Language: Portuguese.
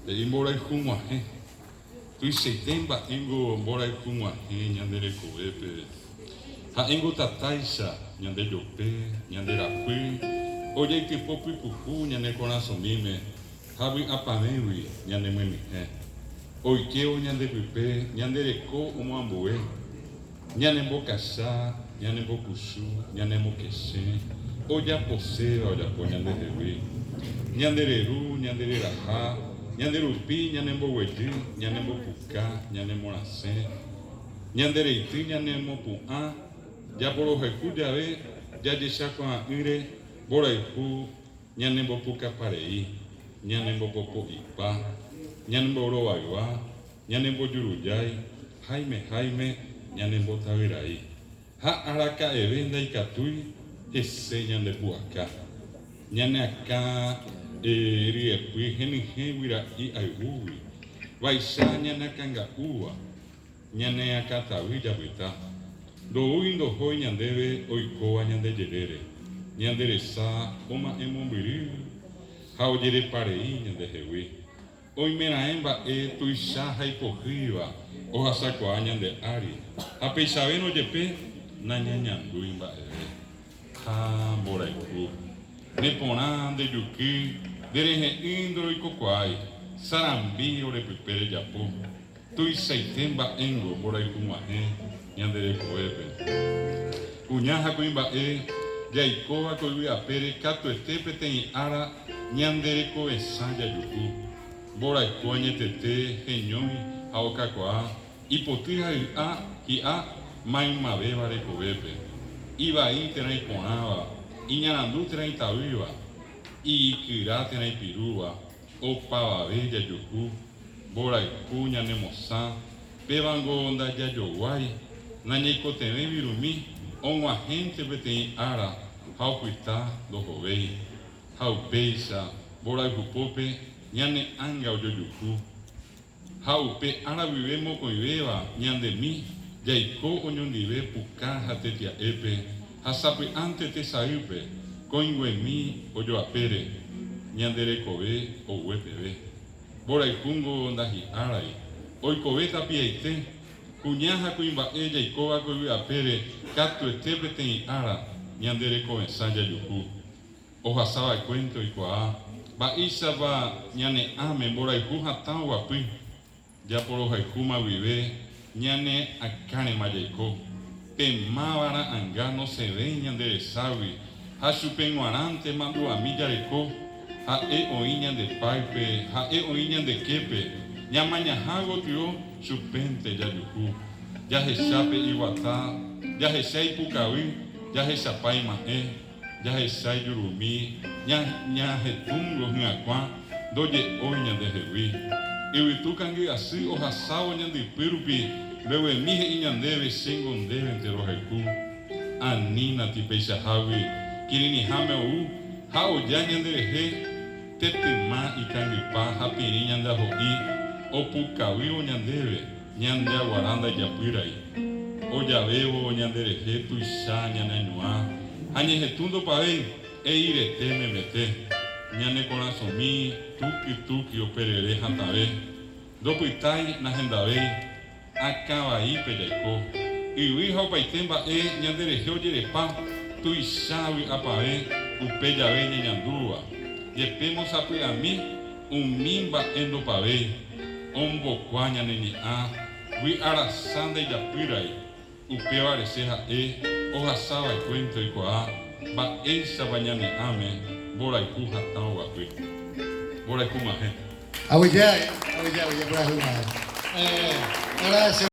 Embora kuma he. Tu setembra ingo embora kuma he nyandere koepe. Ha ingo tataisa nyande jope nyande rapi. Oye que popi pupu nyande coração mime. Habi apamewi nyande memi he. Oikeo nyande pipe nyande reko umamboe. Nyande mbokasa nyande mbokusu nyande mbokese. Oja pose oja po nyande hewe. Nyande reru nyande raha. Nyande rupi nyande mboweji nyande mbopuka nyande morase. Nyande reiti nyande mopua. Ya por los escuchaves ya deshaco a ire boraiku nyande mbopuka parei nyande mbopopo ipa nyande mboro aywa nyande mbojurujai Jaime nyande mbotavirai ha araka evenda ikatui ese nyande buaka nyande aka riepui henihe wira I aiuwi vaisa nyande kanga uwa nyande akatawi jabita do indo hoi nyandeve oikoa nyande jerere nyandere sa oma emombiri hao jere parei nyande hewe oi mena emba tuisha haipohiva o hasako nyande ari ape sabeno jepe na nyanyandu imba eve ha boraiku ne ponande yuki derehe indro ikokwai sarambi ore pipere japo tuisaitemba engo boraiku mahe nyandere koepe unyaha kuimba jaikoa koivia pere kato estepe ten ara nyandere ko esaya yuku bora ikoanye tete henyoi aokakoa ipotija hi a maima bebare koepe iba itera iponaba iñarandu tera itaviva ikira tera ipirua opava bella yuku bora ikunya nemosa pevango onda yayowai Nanyiko teme virumi, onwa gente beten ara, hau kuita do hovei, hau peisa, borai hupope, nyane anga ojojuku, hau pe ara vivemo koiveva, nyande mi, jaiko onyondive puka hatetia epe, hasape ante te saipe, koingwe mi ojo apere, nyandere kove o wepeve, borai kungo ndahi arai, oikove tapiaite, Kunyaha kuimba eja ikoa kuiwa pere kato etebe ten ara nyandere ko ensaya yuku oha sawa cuento ikoa ba isa ba nyane ame bora ikuha tawa pi ya por oha ikuma vive nyane akane mayeko pe mawara anga no se ve nyandere sawi ha supenguarante mandu amilla reko ha oiña de paipe ha oiña de kepe nyamanya hago tio supente ya yuku ya hesape iwata ya hesai pukawi ya hesapai mahe ya hesai yurumi nya hetungo ngakwa doye oiña de hewi iwitukangi asi ohasao nyandi pirupi lewe mihe iñandeve sengondeve entero heku anina tipeisa hawi kirini hame ou hao ya nyandere he tetema ikangipa hapiri nyanda hoi opukawi onyandeve nyande aguaranda yapirai oyaveo nyandere hetu isha nyananua anye hetundo pavei eire teme mete nyane coração mi tuki operere hantave dopuitai na hendavei akavai pejaiko iwi hopaitemba nyandere heojere pa tu ishawi apave upejave nyandua yepemos api ami mimba endo pavei ombo kwanya neni wi arasanda yapirai upeare seha ohasawa cuento ikoa ba esa bañane ame bora ikuha tawa pi bora ikuma he Awujai, bora huma. Gracias.